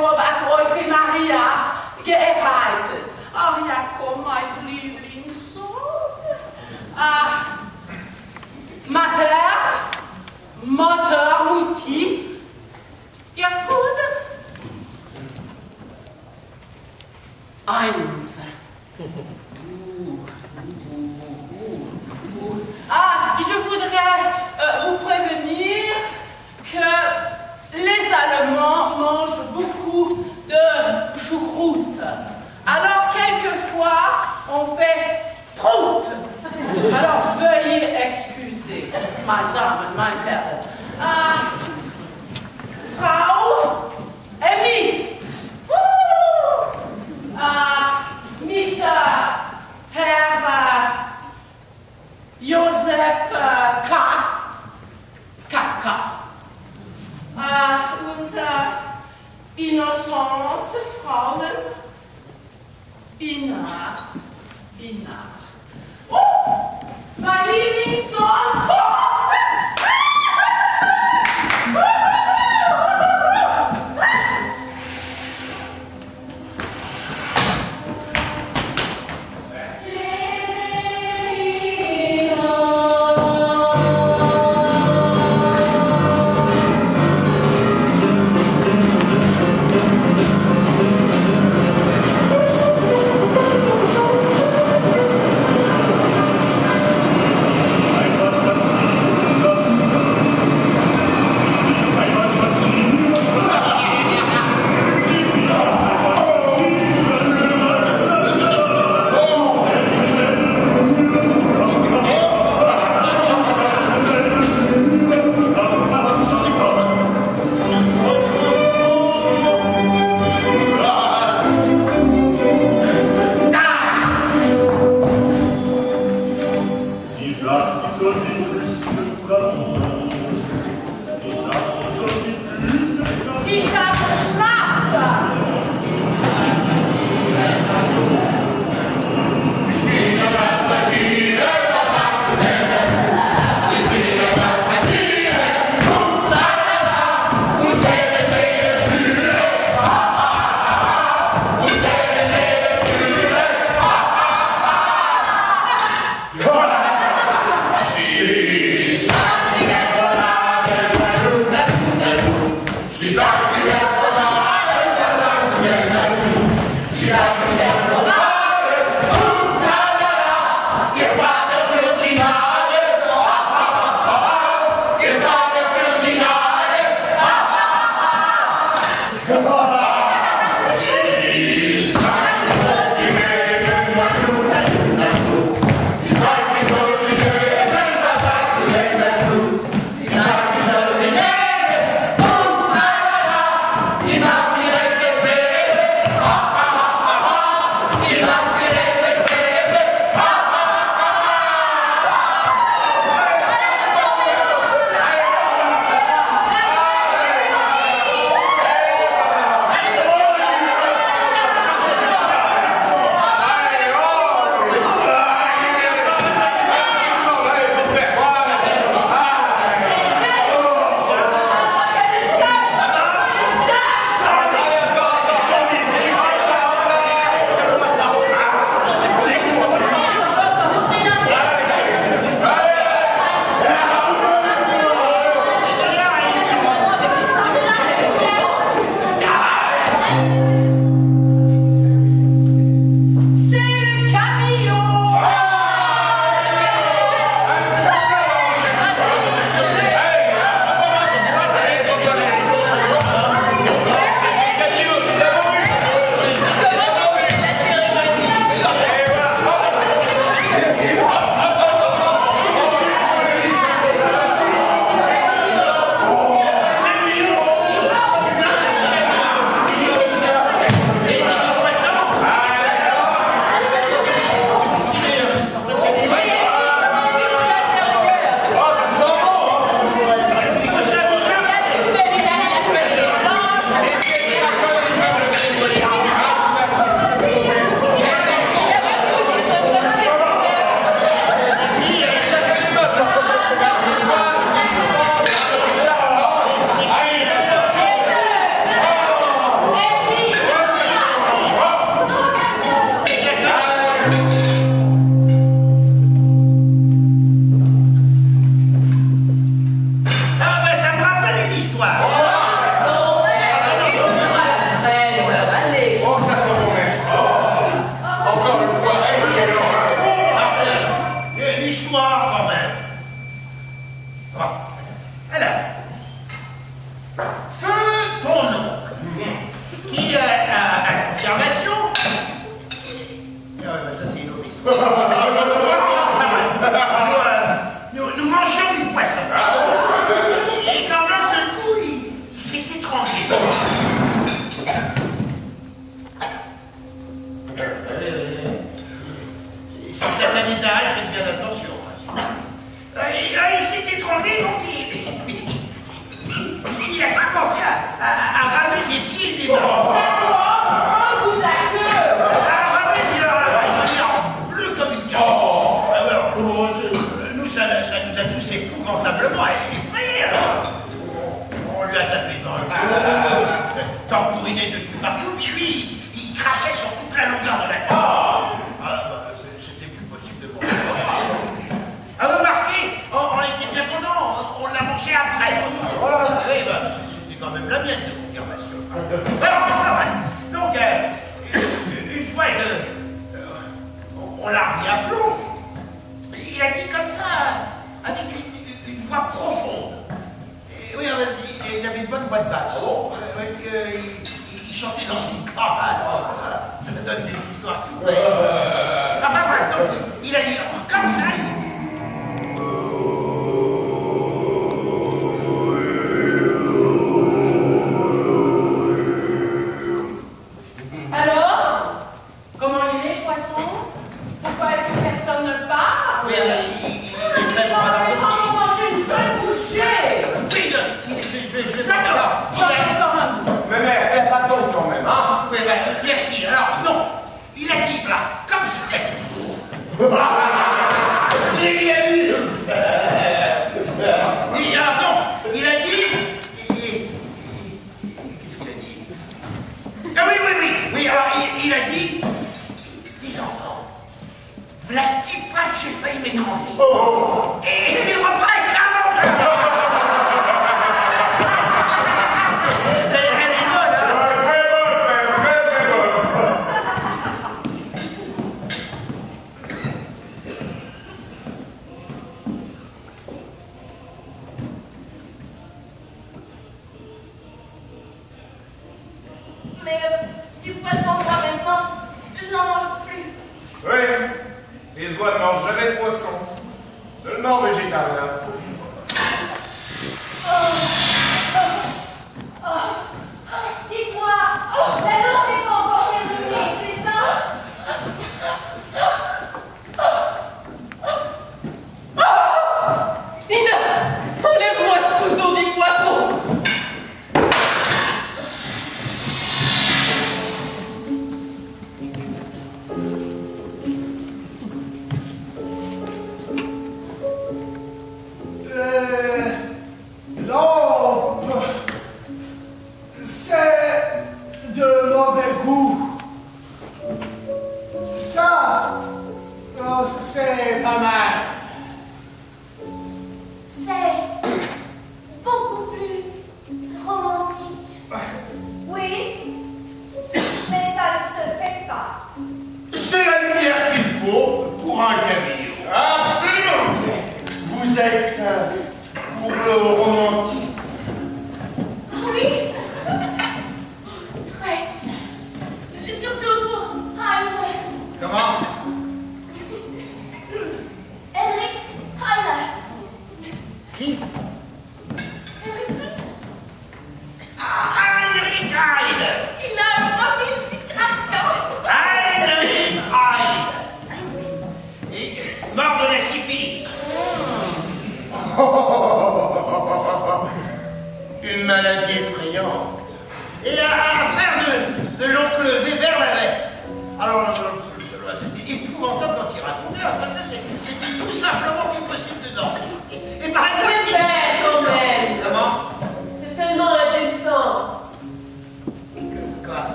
Jakob hat heute Maria geheiratet. Ach, Jakob, mein Lieblingssohn. Mutter, Mutti. Ja, gut. Eins. Je voudrais vous prévenir que les Allemands mangent beaucoup de choucroute. Alors, quelquefois, on fait prout. Alors, veuillez excuser, madame, mein Herr. Frau Emmy. Mit Herr Josef Kafka. Und Innocence, Frauen. Ina. Oh, mein Lieblingssohn kommt!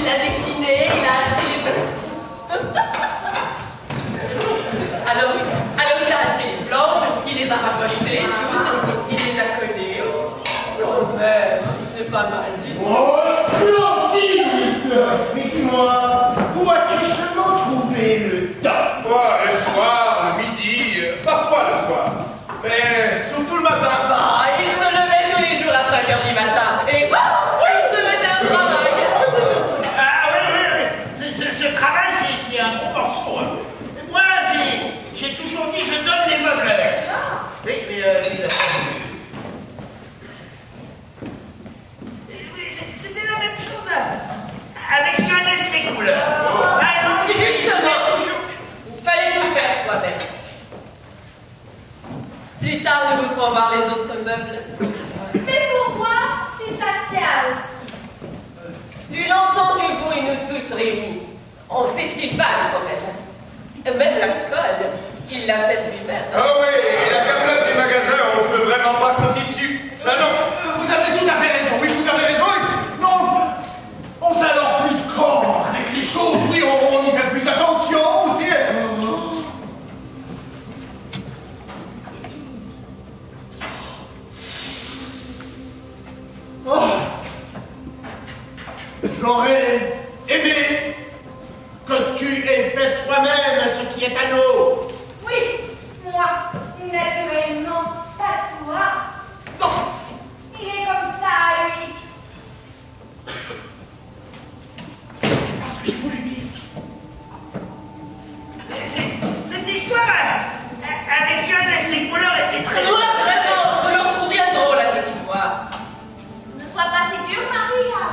il a dessiné, il a acheté les alors il a acheté les planches, il les a rapportées toutes, il les a collées aussi. Quand même, c'est pas mal du tout. Oh, splendide! Mais dis-moi, où as-tu seulement trouvé le temps? Oh, le soir, le midi, parfois le soir. Mais surtout le matin. Bah, il se levait tous les jours à 5h du matin. Et quoi? Il se mettait au travail. Ah oui. Ce travail, c'est un bon morceau. Hein. Moi, j'ai toujours dit, je donne les meubles. Oui, c'était la même chose avec Lionel ses couleurs. Par exemple, Justement, toujours... il fallait tout faire soi-même. Plus tard, nous vous ferons voir les autres meubles. Mais pourquoi si ça tient aussi? Plus longtemps que vous et nous tous réunis, on sait ce qu'il valent quand même. Même la colle, il l'a faite lui-même. Ah oui, et la camelote des magasins, on ne peut vraiment pas compter dessus. Ça non. Vous avez tout à fait raison. Oui, vous avez raison. Non, on fait alors plus corps avec les choses. Oui, on y fait plus attention aussi. Oh. J'aurais aimé que tu aies fait toi-même ce qui est à nous. Oui, moi, naturellement, pas toi. Non. Il est comme ça, lui. Parce que j'ai voulu dire. Cette histoire avec Yann et ses couleurs était très... Moi, vraiment, on leur trouve bien drôle à tes histoires. Ne sois pas si dur, Maria.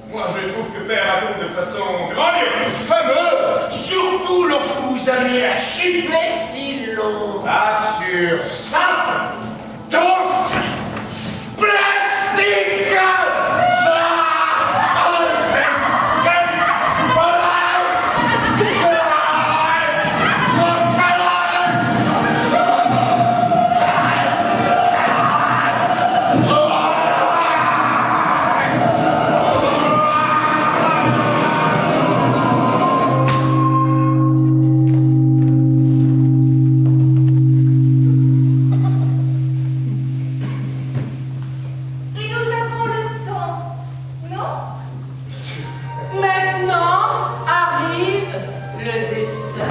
Moi, je trouve que Père raconte de façon grandiose. Fameux, surtout lorsque vous alliez à Chypre. Mais si long. Absurde. Simple, tous, plastique. Et nous avons le temps, non? Maintenant arrive le dessert.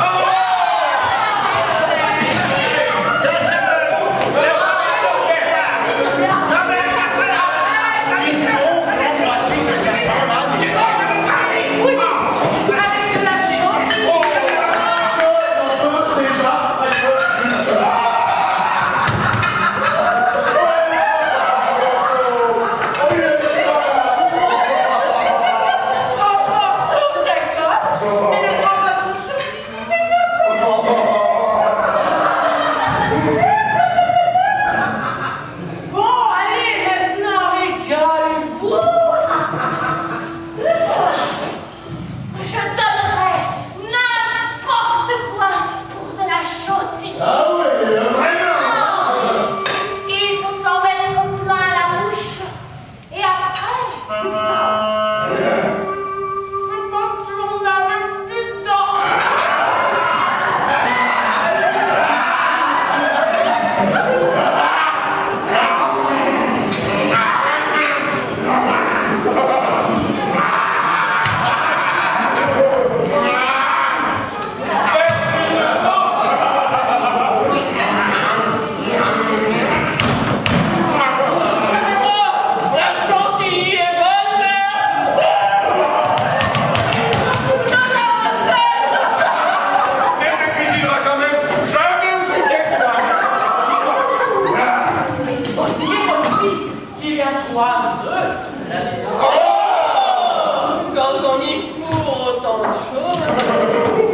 Avec de la chance. Franchement, sauf Jacob, mais ne prends pas trop de choses, c'est bon, allez, maintenant, régalez-vous. Je donnerais n'importe quoi pour de la chaude. Ah oui, vraiment. Il faut s'en mettre plein la bouche. Et après, je pense qu'on a le plus temps. La chantilly est bonne, mère. Elle ne cuisinera quand même jamais aussi bien que moi. Oubliez aussi qu'il y a 3 œufs à la maison. Quand on y fourre autant de choses.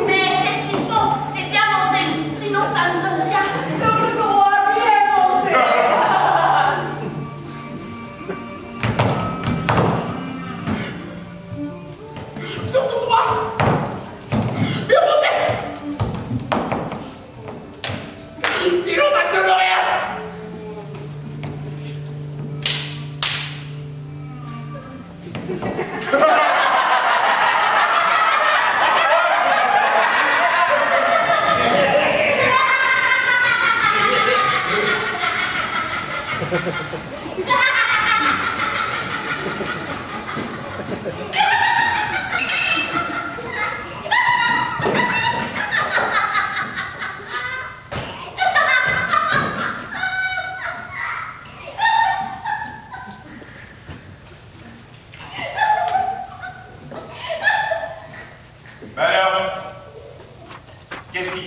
Mais c'est ce qu'il faut. Et bien monter. Sinon, ça ne donne rien. Comme droit bien monté. Surtout droit. Bien monté. Sinon, ça ne donne rien.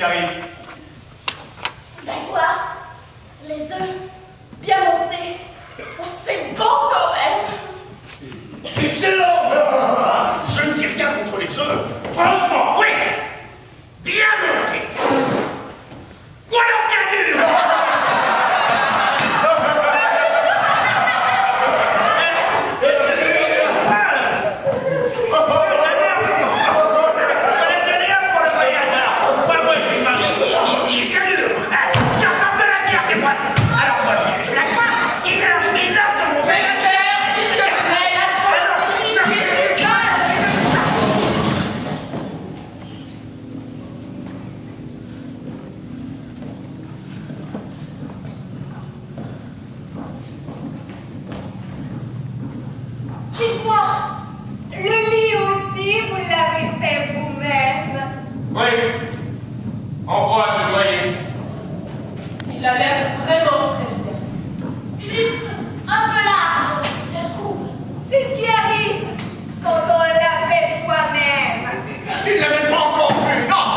arrive? Ben quoi? Les œufs, bien montés. Oh, c'est bon quand même. Excellent! Je ne dis rien contre les œufs. Franchement, oui! Bien monté! Ou alors bien dur! Dites-moi, le lit aussi, vous l'avez fait vous-même? Oui. En bois de noyer. Il a l'air vraiment très bien. Juste un peu large, je trouve. C'est ce qui arrive quand on l'a fait soi-même. Tu ne l'as même pas encore vu, non!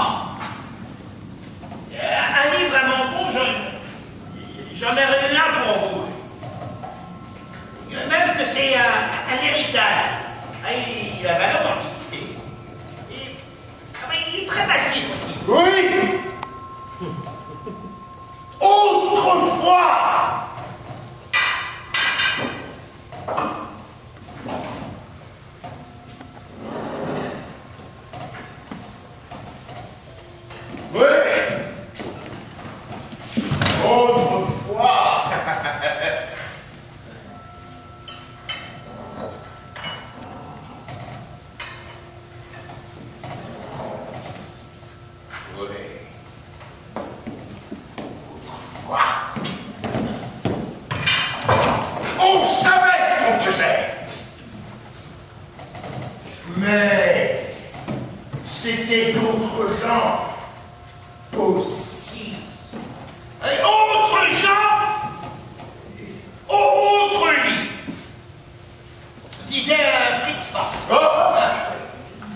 Un livre vraiment bon, j'en ai un pour vous. Même que c'est un héritage. Ah, il a valeur d'antiquité. Il est très massif aussi. Oui! Autrefois! Oui! Autrefois! On savait ce qu'on faisait. Mais c'était d'autres gens aussi. Et autres gens, autres lits. Disait Fritz Horst,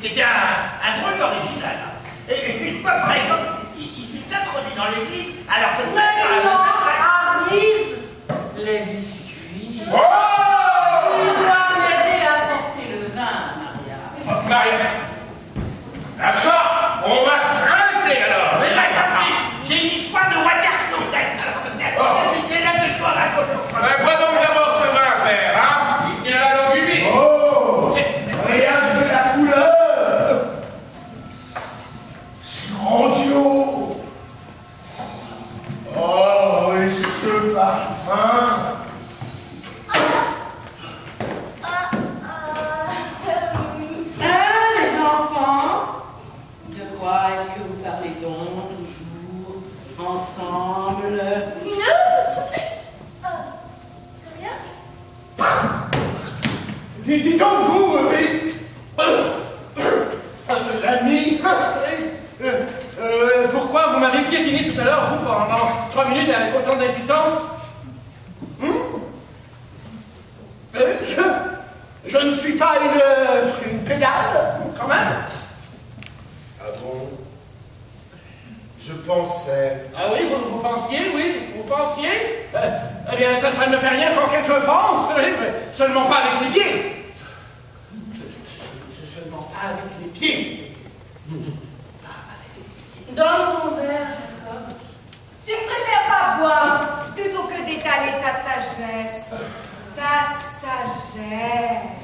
qui était un drôle original. Et une fois, par exemple, il s'est introduit dans l'église alors que Maintenant arrivent les biscuits. Oh! Tu vas m'aider à porter le vin, Maria. Maria. D'accord, on va se rincer alors. Mais j'ai une histoire de Waterloo. C'est là que je dois raconter. Bois donc d'abord ce vin, père, hein? Il tient la langue humide. Oh! Regarde de la couleur! C'est grandiose! Oh, et ce parfum! Hein, les enfants? De quoi est-ce que vous parlez donc toujours ensemble? Dis donc, vous, l'ami, Pourquoi vous m'avez piétiné tout à l'heure, vous, pendant 3 minutes avec autant d'insistance? Je ne suis pas une pédale, quand même. Ah bon? Je pensais... Ah oui, vous pensiez, oui, vous pensiez? Eh bien, ça ne fait rien quand quelqu'un pense, oui, mais seulement pas avec les pieds. Seulement pas avec les pieds. Donne ton verre, Jacob. Tu ne préfères pas boire plutôt que d'étaler ta sagesse. Ta sagesse.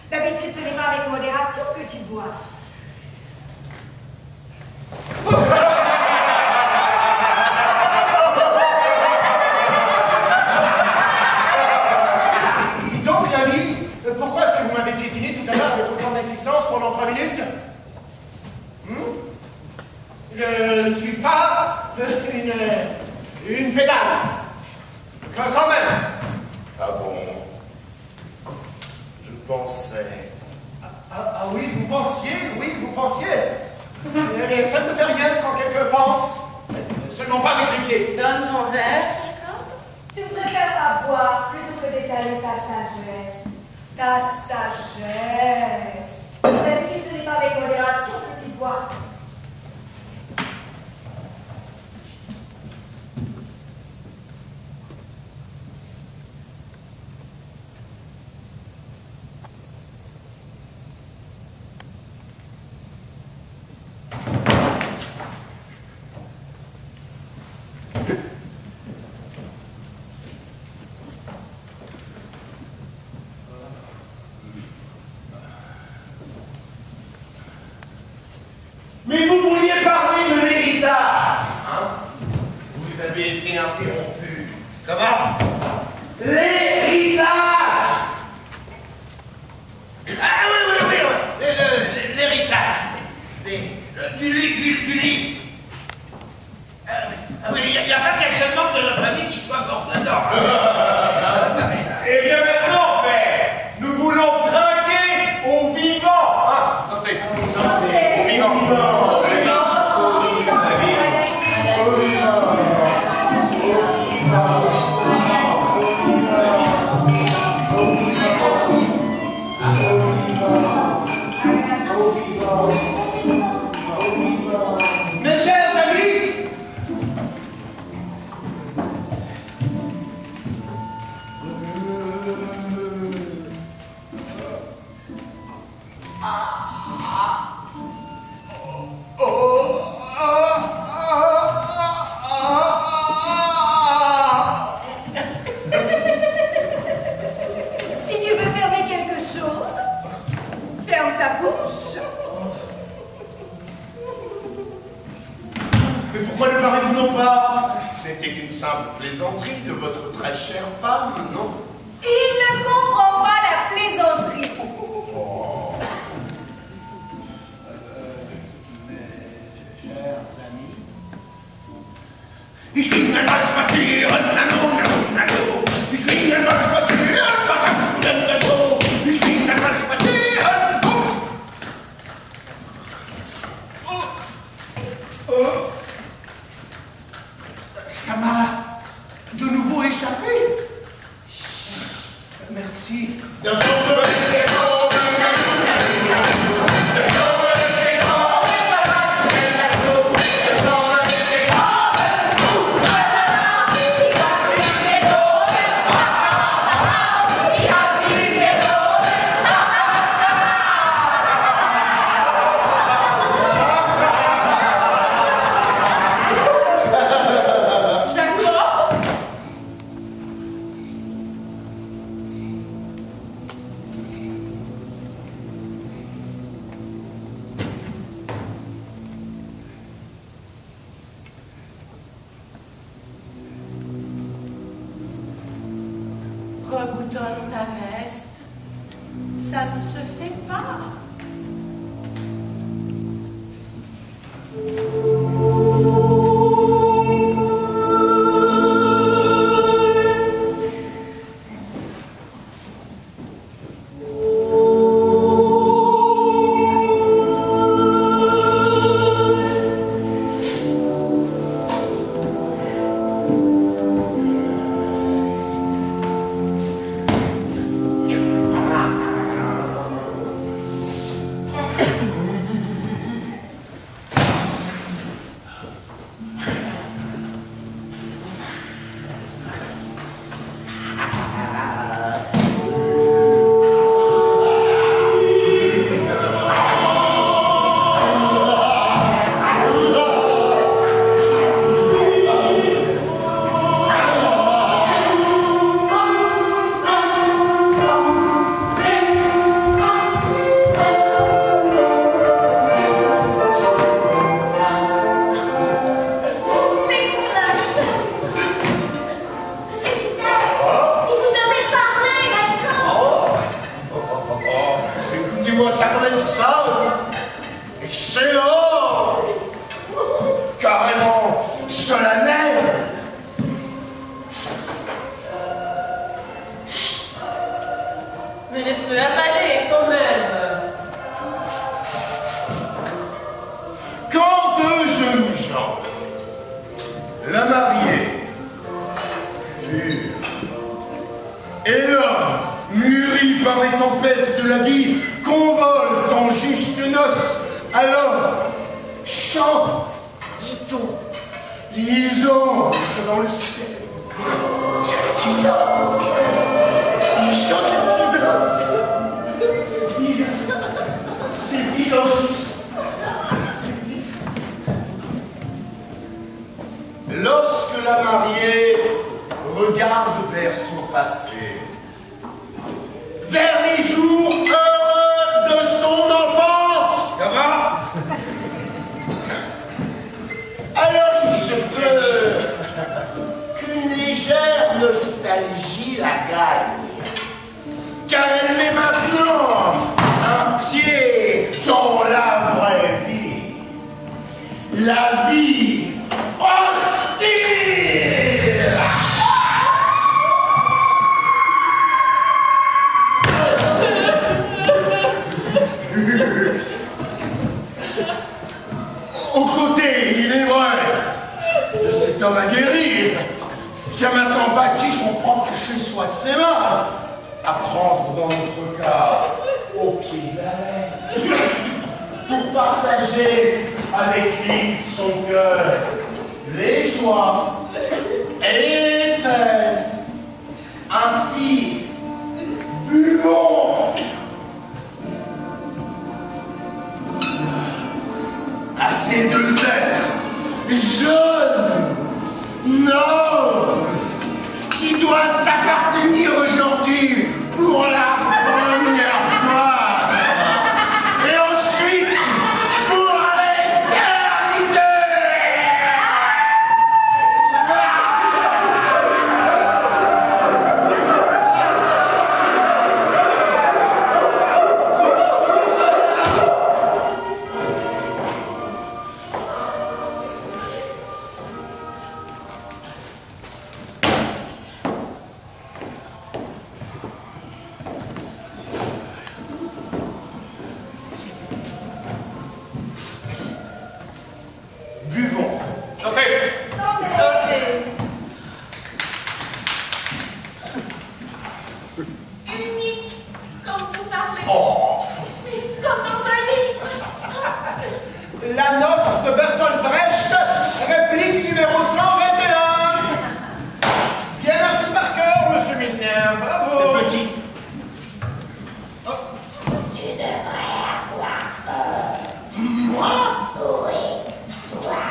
D'habitude, ce n'est pas avec modération que tu bois. Dis donc, l'ami, pourquoi est-ce que vous m'avez piétiné tout à l'heure avec autant d'insistance pendant 3 minutes? Je ne suis pas une pédale. Quand même. Ah bon? Je pensais... Ah oui, vous pensiez. Eh bien, ça ne me fait rien quand quelqu'un pense. Seulement pas avec les pieds. Donne ton verre, Jacob. Tu préfères pas boire plutôt que d'étaler ta sagesse. Ta sagesse. D'habitude, ce n'est pas avec modération que tu bois. avez été interrompu. Comment? L'héritage! Ah oui, l'héritage. Du lit. Ah oui, il n'y a pas qu'un seul membre de notre famille qui soit mort dedans. Eh bien maintenant, père, nous voulons trinquer au vivant. Hein? Santé. Santé. Au vivant. Mes chers amis, Si tu veux fermer quelque chose, ferme ta bouche. mais pourquoi ne parlez-vous pas? C'était une simple plaisanterie de votre très chère femme, non? Il ne comprend pas la plaisanterie. Mes chers amis, Ich ging einmal spazieren, hallo. Ich ging einmal spazieren, was hast du denn dazu? Ich ging einmal spazieren, ups. ça m'a de nouveau échappé. Merci. Jacob? Reboutonne ta veste. Ça ne se fait pas. Mais laisse-le avaler quand même. Quand deux jeunes gens, la mariée, pure, et l'homme, mûri par les tempêtes de la vie, convolent en juste noces, alors chante, dit-on, les anges dans le ciel. C'est 10 ans. Ils chantent 10 ans. C'est 10 ans. Lorsque la mariée regarde vers son passé, vers les jours heureux de son enfance, alors il se peut la gagne. Car elle met maintenant un pied dans la vraie vie. La vie hostile. Aux côtés, il est vrai, de cet homme aguerri, qui a maintenant bâti son propre chez-soi de ses mains, à prendre dans notre cas au pied de la lettre, pour partager avec lui son cœur les joies et les peines. Ainsi, buvons à ces deux êtres, jeunes, nobles, qui doivent s'appartenir aujourd'hui pour la première fois, et ensuite pour l'éternité. Buvons. Chantez. Sautez. Unique, comme vous parlez. Oh, Comme dans un livre. la noce de Bertolt Brecht, réplique numéro 121. Bien appris par cœur, monsieur Milner, bravo. C'est petit. Tu devrais avoir peur. Moi? Oui, toi.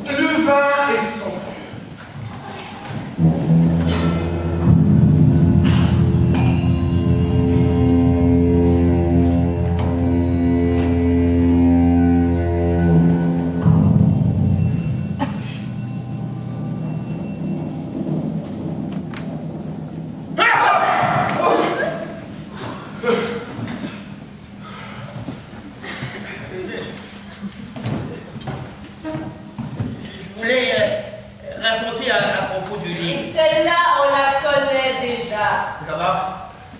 Le vin est somptueux. Je voulais raconter à propos du livre. Celle-là, on la connaît déjà. Comment?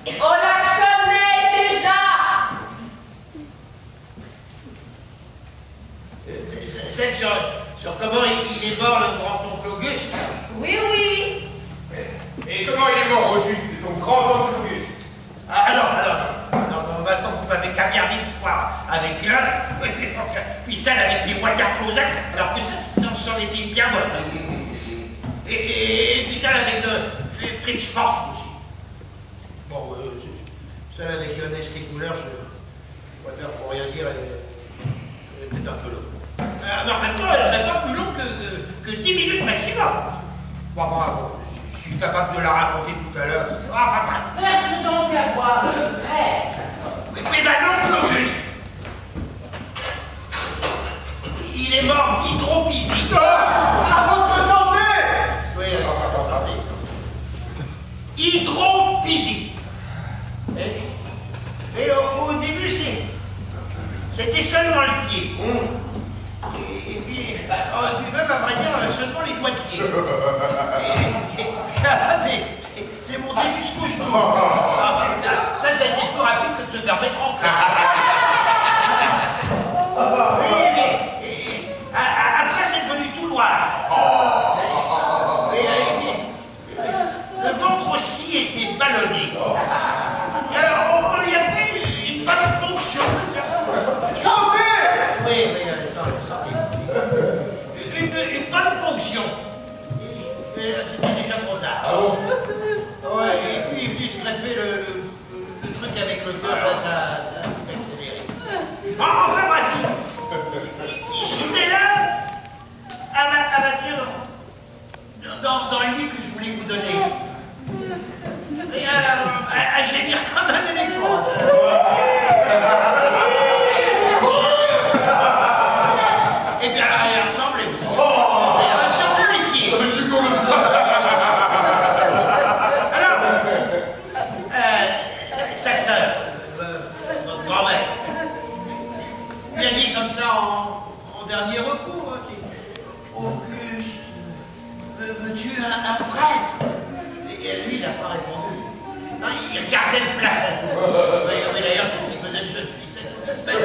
On la connaît déjà. Celle sur comment il est mort, le grand-oncle Auguste. Oui, oui. Et comment il est mort au juste, ton grand-oncle Auguste? Non, maintenant vous m'avez caviardé l'histoire avec l'œuf, puis celle avec les Waterclosac, alors que ça s'en était bien bonne. Et puis celle avec Fritz Forst aussi. Bon, celle avec Ernest Sécouleur, je préfère pour rien dire, elle est peut-être un peu longue. Normalement, elle ne serait pas plus longue que 10 minutes maximum. Bon, enfin, bon, je suis capable de la raconter tout à l'heure. Enfin, bref. Verse donc à boire le verre. Mais ma l'oncle Auguste, il est mort d'hydropisie. À votre santé! Oui, santé. Hydropisie. Et au début, c'était seulement le pied. Et puis même, à vrai dire, seulement les doigts de pied. C'est monté jusqu'au genou. Ça a été plus rapide que de se faire mettre en place. Après, c'est devenu tout noir. Le ventre aussi était ballonné. Et alors, on lui a fait une bonne ponction. Santé! Oui, santé. Une bonne ponction. Mais c'était déjà trop tard. Ah bon? Ouais, et puis il est venu se greffer le truc avec le cœur, ça a tout accéléré. Enfin bref, il gisait là, à matière dans le lit que je voulais vous donner. Et à gémir comme un éléphant. Et bien, il ressemblait aussi. Et surtout, n'a pas répondu. Non, il regardait le plafond. Oui, d'ailleurs, c'est ce qu'il faisait de jeu depuis toute la semaine.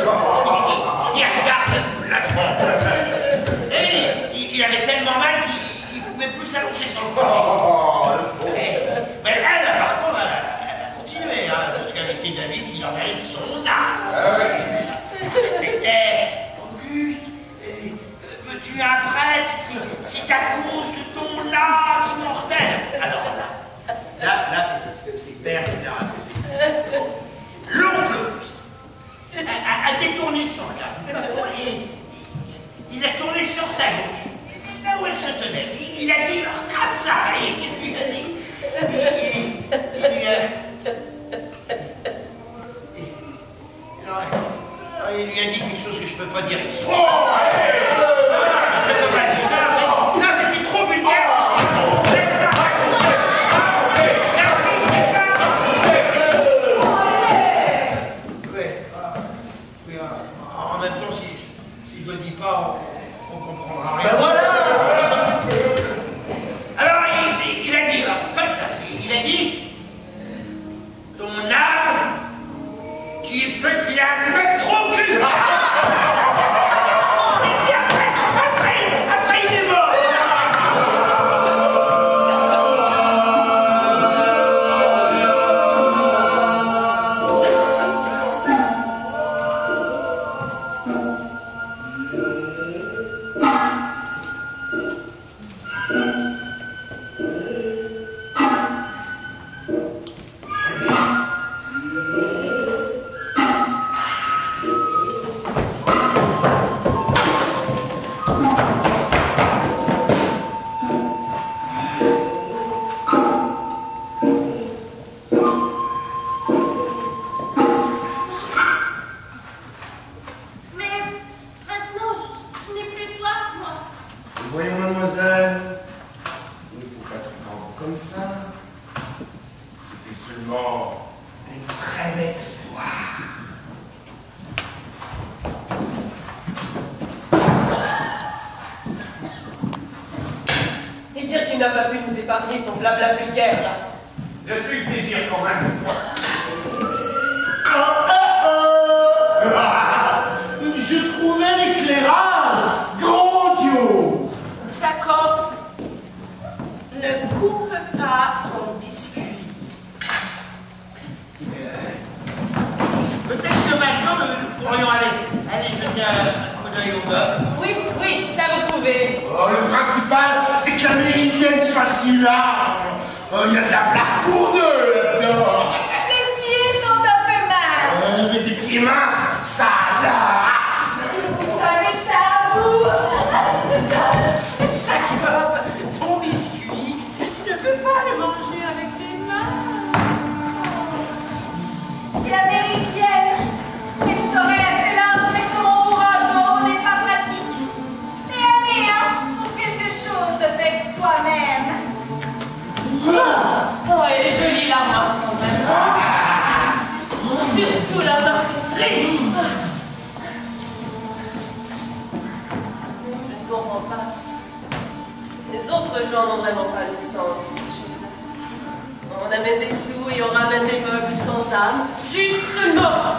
Il regardait le plafond. Et il avait tellement mal qu'il ne pouvait plus s'allonger sur le côté. Mais elle, par contre, elle a continué, hein, parce qu'elle était d'avis qu'il en allait de son âme. Elle était Auguste, veux-tu un prêtre? C'est à cause de ton âme immortelle. Alors là, c'est père qui l'a raconté. L'oncle Auguste a détourné son regard du plafond et il a tourné sur sa gauche, là où elle se tenait. Il a dit, comme ça, il lui a dit, il lui a dit quelque chose que je ne peux pas dire ici. Je ne peux pas le dire. Non, c'était trop vulgaire. En même temps, si je ne le dis pas, on ne comprendra rien. Ben voilà. Alors, il a dit, comme ça, il a dit, ton âme, tu peux te la mettre au cul. Et après, il est mort. Voyons, mademoiselle, il ne faut pas tout prendre comme ça. C'était seulement une très belle histoire. Et dire qu'il n'a pas pu nous épargner son blabla vulgaire, là. Je suis le plaisir quand même. Je trouvais l'éclairage grandiose. Jacob, ne coupe pas ton biscuit. Peut-être que maintenant, nous pourrions aller jeter un coup d'œil au bœuf. Oui, ça vous pouvez. Oh, le principal, c'est que la méridienne soit si large. Il y a de la place pour deux là-dedans. Les pieds sont un peu minces. Mais des pieds minces, ça lasse. Vous savez ça à vous. Jacob, ton biscuit, tu ne peux pas le manger avec tes mains. Si la méridienne, elle serait assez large, mais son encouragement n'est pas pratique. Mais allez, hein, pour quelque chose de fait soi-même. Oh, elle est jolie, la marque, quand même. Surtout la marqueterie. Je ne comprends pas. Les autres gens n'ont vraiment pas le sens de ces choses-là. On amène des sous et on ramène des meubles sans âme, justement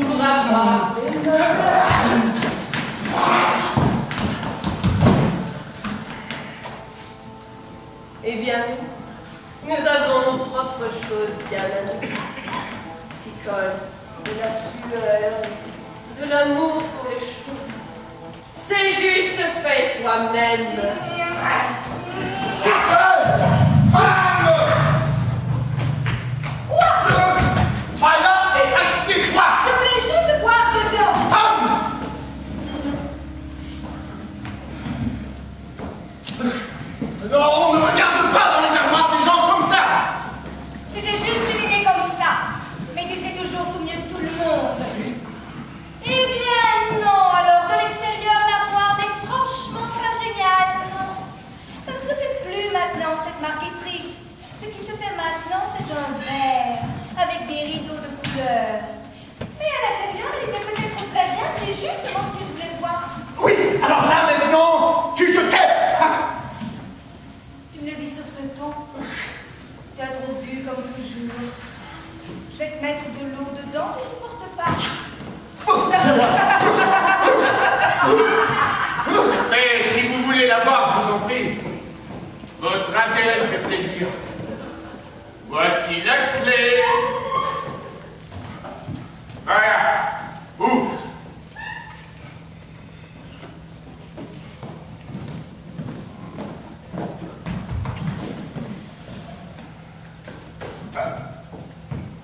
pour avoir des meubles. Eh bien, nous avons nos propres choses bien à nous. S'y colle de la sueur, de l'amour pour les choses. C'est juste fait soi-même. Voilà, et assieds-toi. Je voulais juste boire dedans. Non, on ne regarde pas dans les armoires des gens comme ça. C'était juste une idée comme ça. Mais tu sais toujours tout mieux que tout le monde. Eh bien non, alors de l'extérieur, l'armoire est franchement pas géniale, non. Ça ne se fait plus maintenant, trop bu comme toujours. Je vais te mettre de l'eau dedans, tu supportes pas. Mais si vous voulez la voir, je vous en prie. Votre intérêt me fait plaisir. Voici la clé. Voilà. Ouvre.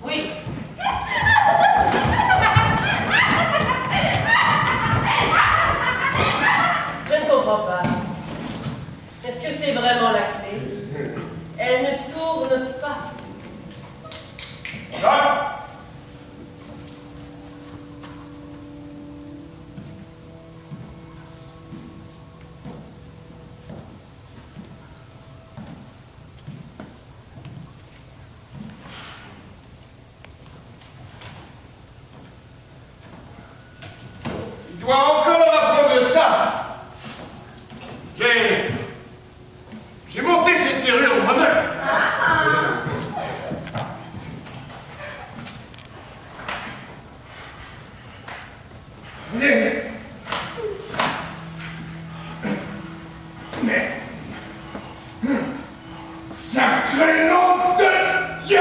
Oui. Je ne comprends pas. Est-ce que c'est vraiment la clé? Elle ne tourne pas. Non. Il doit encore apprendre ça. J'ai monté cette serrure moi-même. Mais sacré nom de Dieu!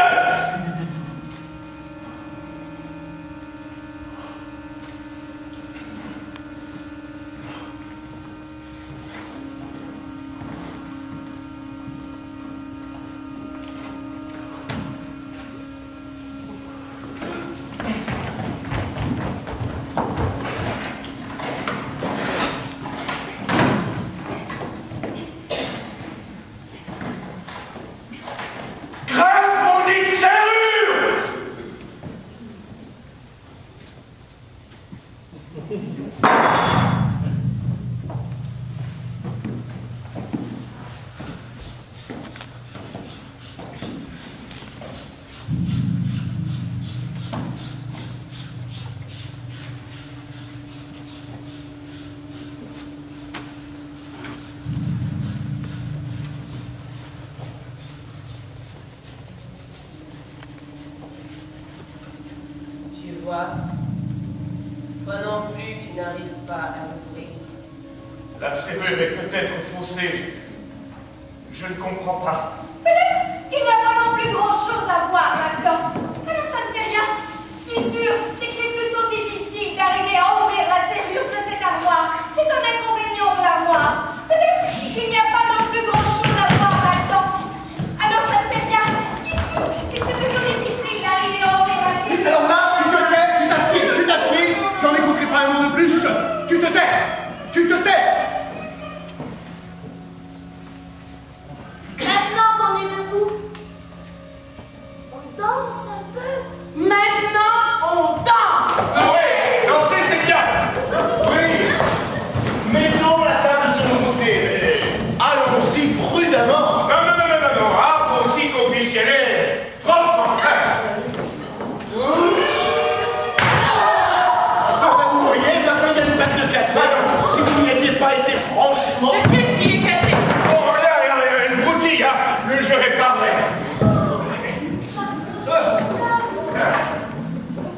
Toi non plus, tu n'arrives pas à l'ouvrir. La serrure est peut-être faussée. Je ne comprends pas. Il n'y a pas non plus grand-chose à voir là-dedans. Alors ça ne fait rien. Ce qui est sûr, c'est que c'est plutôt difficile d'arriver à ouvrir la serrure de cette armoire. C'est un inconvénient de l'armoire. Peut-être qu'il n'y a pas non plus grand-chose à voir là-dedans. Alors ça ne fait rien. Ce qui est sûr, c'est que c'est plutôt difficile d'arriver à ouvrir la serrure. Alors là, tu te tais, tu t'assieds, j'en écouterai pas un mot de plus. Tu te tais, tu te tais. Maintenant qu'on est debout, on danse un peu. Maintenant, on danse. Ah ouais, danser c'est bien. Oui, mettons la table sur le côté. Allons-y prudemment. Non, ah, faut aussi qu'on puisse y aller. Franchement, Vous voyez, maintenant il y a une balle de cassette. Si vous n'y aviez pas été franchement... Mais qu'est-ce qui est cassé? oh, là, une broutille, hein. Je réparerai.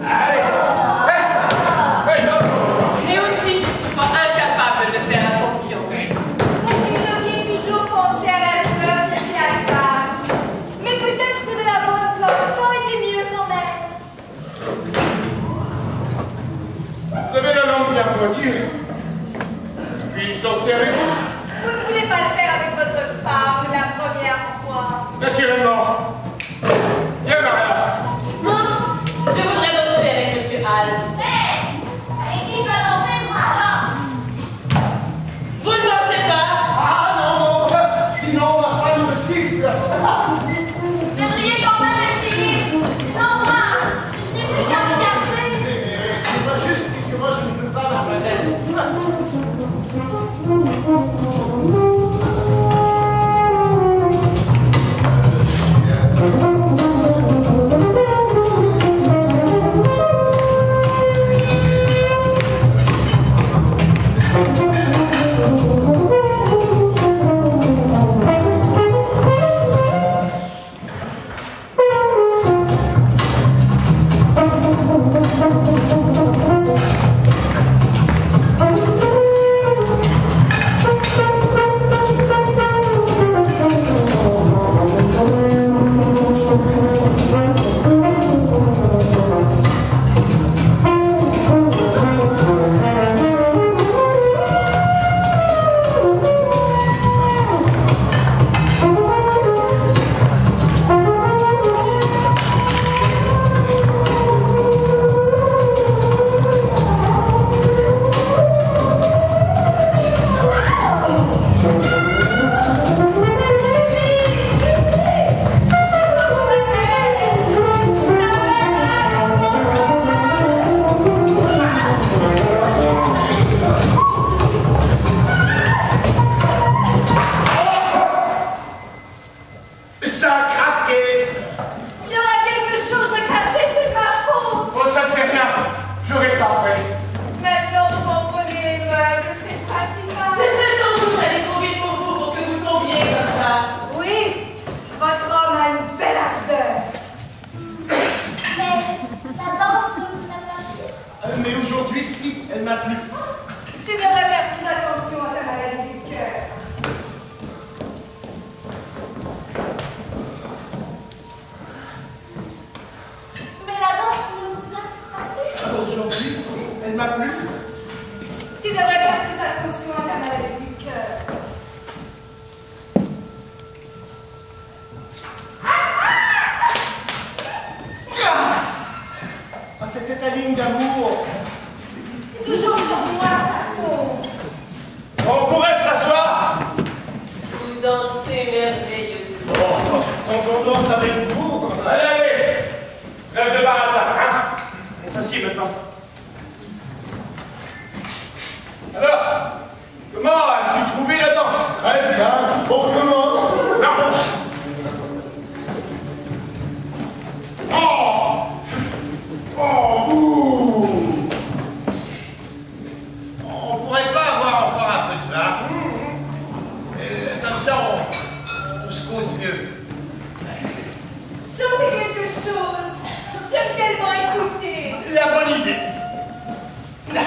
Allez. Mais aussi que tu sois incapable de faire attention. Vous deviez toujours penser à la sueur qui s'y attache. Mais peut-être que de la bonne corde, ça aurait été mieux quand même. Vous avez la langue bien pointue. Puis-je danser avec vous? Vous ne voulez pas le faire avec votre femme la première fois. Naturellement. Viens par là. Non, je voudrais danser avec Monsieur Hals. Hé! Avec qui je dois danser, moi, alors? Vous ne dansez pas? Ah non, sinon ma femme me siffle. Vous devriez quand même essayer. Sinon, moi, je n'ai plus qu'à regarder. C'est pas juste puisque moi je ne peux pas, mademoiselle. cristalline d'amour. C'est toujours sur moi, ça tombe. On pourrait s'asseoir? Vous dansez merveilleusement. Oh, quand on danse avec vous. Allez, allez! Trêve de baratin, hein? On s'assied maintenant. Alors, comment as-tu trouvé la danse? Très bien, on recommence. Non! Oh! Oh, ouh. On pourrait pas avoir encore un peu de vin? Comme ça, on se cause mieux. Chantez quelque chose. J'aime tellement écouter. La bonne idée. Là.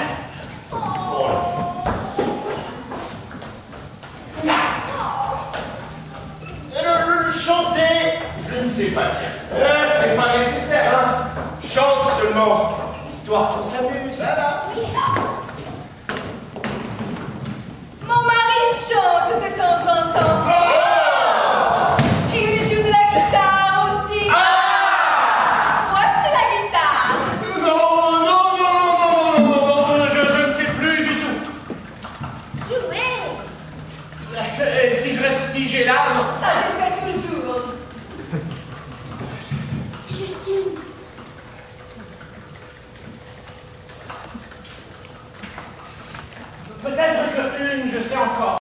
Chanter, je ne sais pas bien. C'est pas nécessaire, hein? Chante seulement, histoire qu'on s'amuse. Voilà. Mon mari chante de temps en temps. Il joue de la guitare aussi. Moi, c'est la guitare. Non, je ne sais plus du tout. Jouer. Et si je reste figé là, non. Ça te fait toujours. Justine. Peut-être que une, je sais encore.